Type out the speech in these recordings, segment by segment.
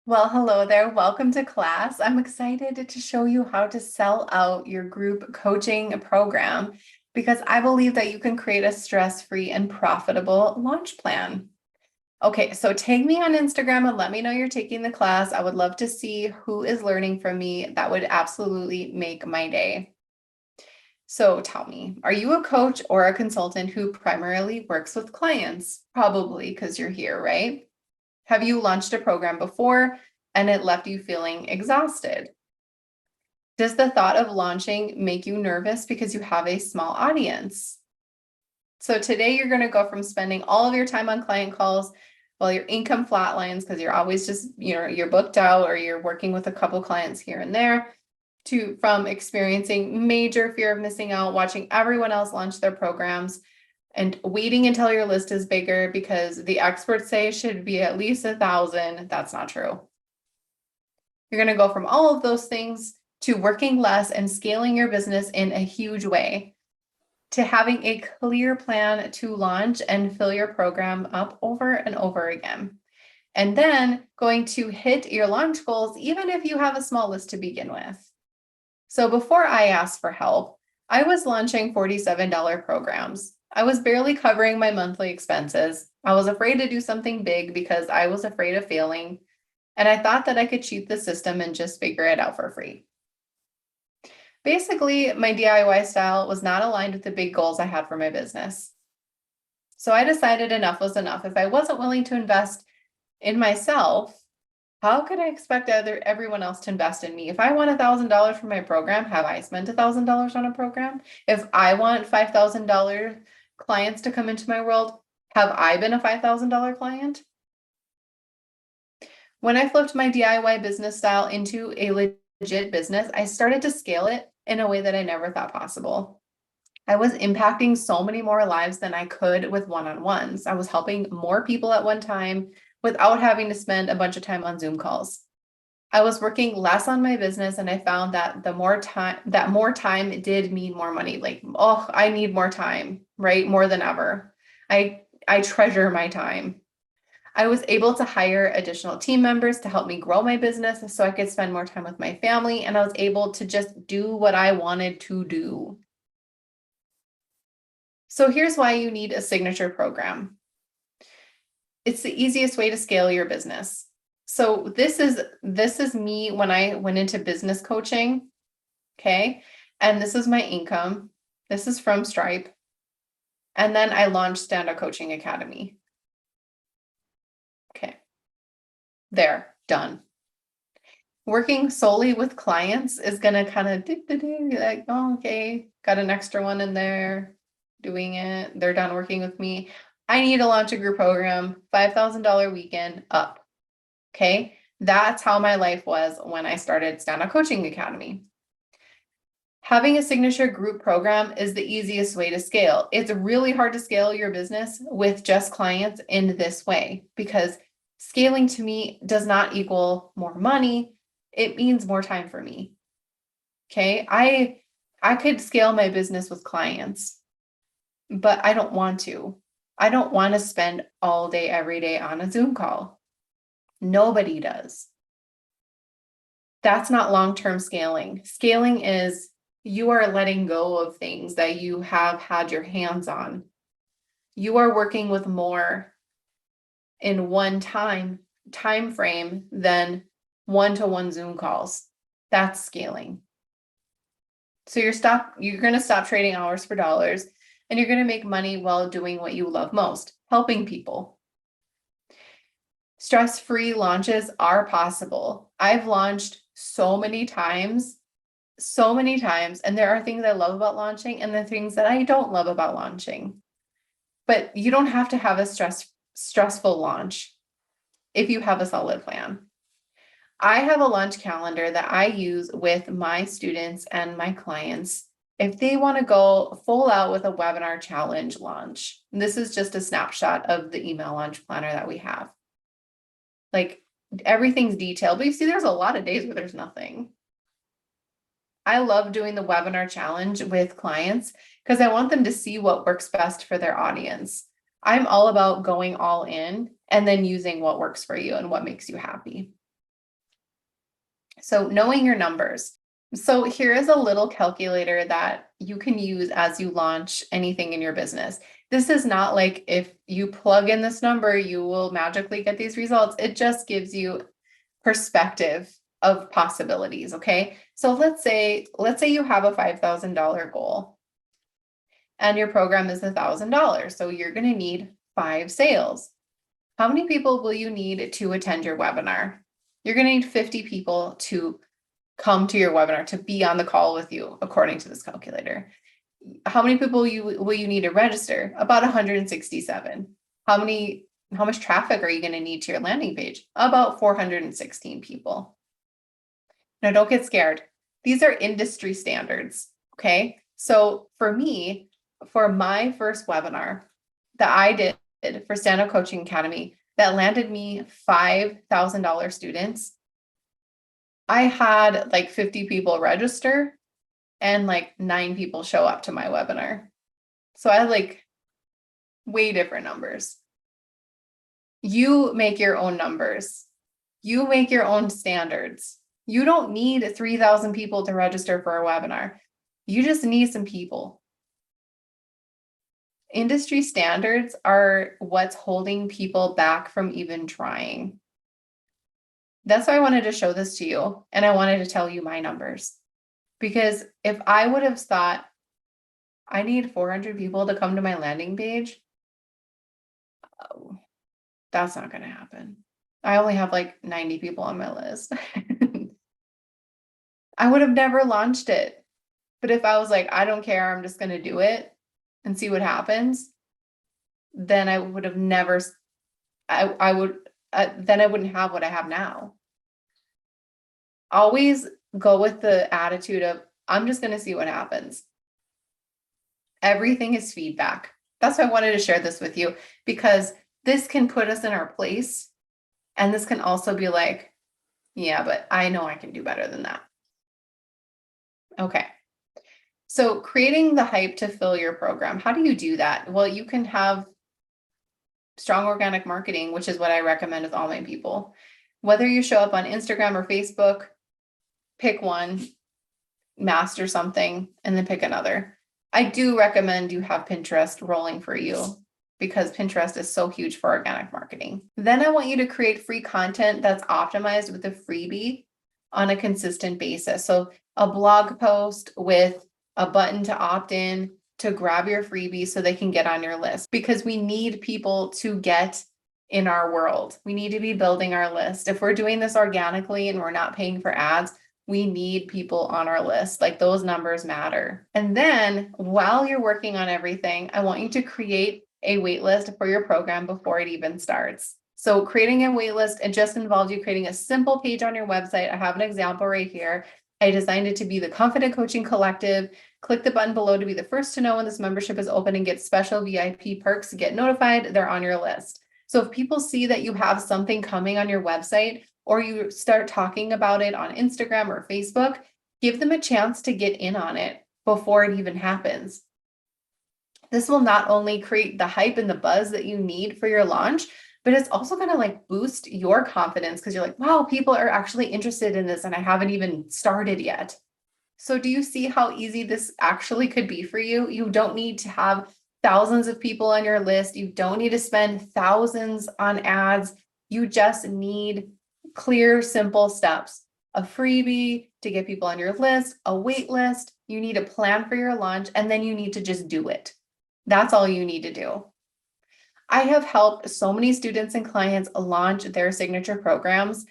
Well, hello there. Welcome to class. I'm excited to show you how to sell out your group coaching program because I believe that you can create a stress-free and profitable launch plan. Okay, so tag me on Instagram and let me know you're taking the class. I would love to see who is learning from me. That would absolutely make my day. So tell me, are you a coach or a consultant who primarily works with clients? Probably because you're here, right? Have you launched a program before and it left you feeling exhausted? Does the thought of launching make you nervous because you have a small audience? So today you're going to go from spending all of your time on client calls while your income flatlines because you're always just, you're booked out or you're working with a couple clients here and there to from experiencing major fear of missing out, watching everyone else launch their programs and waiting until your list is bigger because the experts say it should be at least 1,000. That's not true. You're going to go from all of those things to working less and scaling your business in a huge way, to having a clear plan to launch and fill your program up over and over again. And then going to hit your launch goals, even if you have a small list to begin with. So before I asked for help, I was launching $47 programs. I was barely covering my monthly expenses. I was afraid to do something big because I was afraid of failing. And I thought that I could cheat the system and just figure it out for free. Basically, my DIY style was not aligned with the big goals I had for my business. So I decided enough was enough. If I wasn't willing to invest in myself, how could I expect everyone else to invest in me? If I want $1,000 for my program, have I spent $1,000 on a program? If I want $5,000 clients to come into my world, have I been a $5,000 client? When I flipped my DIY business style into a legit business, I started to scale it in a way that I never thought possible. I was impacting so many more lives than I could with one-on-ones. I was helping more people at one time without having to spend a bunch of time on Zoom calls. I was working less on my business and I found that more time did mean more money. Like, oh, I need more time, right? More than ever. I treasure my time. I was able to hire additional team members to help me grow my business so I could spend more time with my family, and I was able to just do what I wanted to do. So here's why you need a signature program. It's the easiest way to scale your business. So this is me when I went into business coaching, okay? And this is my income. This is from Stripe. And then I launched Stand Up Coaching Academy. Okay. There, done. Working solely with clients is going to kind of be like, oh, okay, got an extra one in there doing it. They're done working with me. I need to launch a group program, $5,000 weekend up. Okay. That's how my life was when I started Stand Up Coaching Academy. Having a signature group program is the easiest way to scale. It's really hard to scale your business with just clients in this way because scaling to me does not equal more money. It means more time for me. Okay. I could scale my business with clients, but I don't want to. I don't want to spend all day, every day on a Zoom call. Nobody does. That's not long-term scaling. Scaling is you are letting go of things that you have had your hands on. You are working with more in one time frame than one-to-one Zoom calls. That's scaling. So you're going to stop trading hours for dollars and you're going to make money while doing what you love most, helping people. Stress-free launches are possible. I've launched so many times, and there are things I love about launching and the things that I don't love about launching. But you don't have to have a stressful launch if you have a solid plan. I have a launch calendar that I use with my students and my clients if they want to go full out with a webinar challenge launch. This is just a snapshot of the email launch planner that we have. Like everything's detailed, but you see there's a lot of days where there's nothing. I love doing the webinar challenge with clients because I want them to see what works best for their audience. I'm all about going all in and then using what works for you and what makes you happy. So knowing your numbers. So here is a little calculator that you can use as you launch anything in your business. This is not like if you plug in this number, you will magically get these results. It just gives you perspective of possibilities. Okay. So let's say you have a $5,000 goal and your program is $1,000. So you're going to need 5 sales. How many people will you need to attend your webinar? You're going to need 50 people to come to your webinar, to be on the call with you, according to this calculator. How many people will you need to register? About 167. How much traffic are you going to need to your landing page? About 416 people. Now, don't get scared. These are industry standards. Okay. So for me, for my first webinar that I did for Stand Up Coaching Academy that landed me $5,000 students, I had like 50 people register and like 9 people show up to my webinar. So I had like way different numbers. You make your own numbers. You make your own standards. You don't need 3,000 people to register for a webinar. You just need some people. Industry standards are what's holding people back from even trying. That's why I wanted to show this to you. And I wanted to tell you my numbers. Because if I would have thought I need 400 people to come to my landing page, oh, that's not going to happen. I only have like 90 people on my list. I would have never launched it. But if I was like, I don't care, I'm just going to do it and see what happens, then I would have never, then I wouldn't have what I have now. Always go with the attitude of, I'm just going to see what happens. Everything is feedback. That's why I wanted to share this with you, because this can put us in our place. And this can also be like, yeah, but I know I can do better than that. Okay. So creating the hype to fill your program. How do you do that? Well, you can have strong organic marketing, which is what I recommend with all my people. Whether you show up on Instagram or Facebook, pick one, master something, and then pick another. I do recommend you have Pinterest rolling for you because Pinterest is so huge for organic marketing. Then I want you to create free content that's optimized with a freebie on a consistent basis. So a blog post with a button to opt in to grab your freebie so they can get on your list, because we need people to get in our world. We need to be building our list. If we're doing this organically and we're not paying for ads, we need people on our list. Like, those numbers matter. And then while you're working on everything, I want you to create a wait list for your program before it even starts. So creating a wait list, it just involves you creating a simple page on your website. I have an example right here. I designed it to be the Confident Coaching Collective. Click the button below to be the first to know when this membership is open and get special VIP perks. Get notified, they're on your list. So if people see that you have something coming on your website, or you start talking about it on Instagram or Facebook, give them a chance to get in on it before it even happens. This will not only create the hype and the buzz that you need for your launch, but it's also going to like boost your confidence, because you're like, wow, people are actually interested in this and I haven't even started yet. So do you see how easy this actually could be for you? You don't need to have thousands of people on your list. You don't need to spend thousands on ads. You just need clear, simple steps. A freebie to get people on your list, a wait list. You need a plan for your launch, and then you need to just do it. That's all you need to do. I have helped so many students and clients launch their signature programs.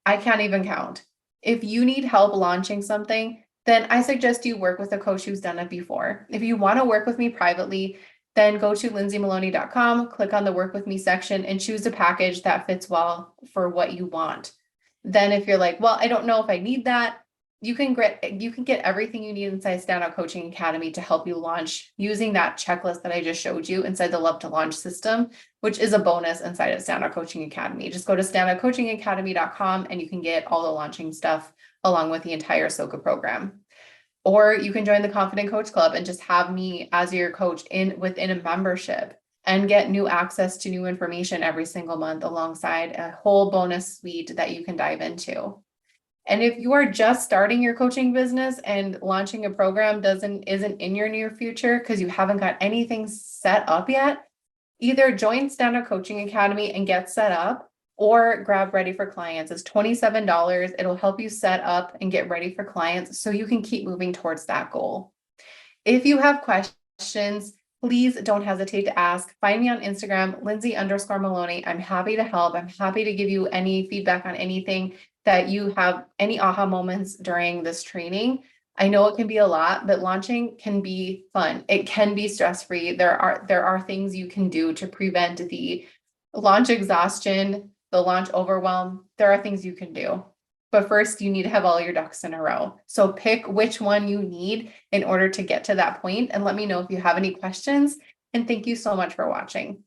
I can't even count. If you need help launching something, then I suggest you work with a coach who's done it before. If you want to work with me privately, then go to lindsaymaloney.com, click on the work with me section, and choose a package that fits well for what you want. Then if you're like, well, I don't know if I need that, you can get everything you need inside Stand Out Coaching Academy to help you launch using that checklist that I just showed you inside the Love to Launch system, which is a bonus inside of Stand Out Coaching Academy. Just go to standoutcoachingacademy.com and you can get all the launching stuff along with the entire SOCA program. Or you can join the Confident Coach Club and just have me as your coach within a membership and get new access to new information every single month alongside a whole bonus suite that you can dive into. And if you are just starting your coaching business and launching a program isn't in your near future because you haven't got anything set up yet, either join Stand Up Coaching Academy and get set up, or grab Ready for Clients. It's $27. It'll help you set up and get ready for clients so you can keep moving towards that goal. If you have questions, please don't hesitate to ask. Find me on Instagram, Lindsay_Maloney. I'm happy to help. I'm happy to give you any feedback on anything that you have, any aha moments during this training. I know it can be a lot, but launching can be fun. It can be stress-free. There are things you can do to prevent the launch exhaustion, the launch overwhelm. There are things you can do. But first, you need to have all your ducks in a row. So pick which one you need in order to get to that point, and let me know if you have any questions. And thank you so much for watching.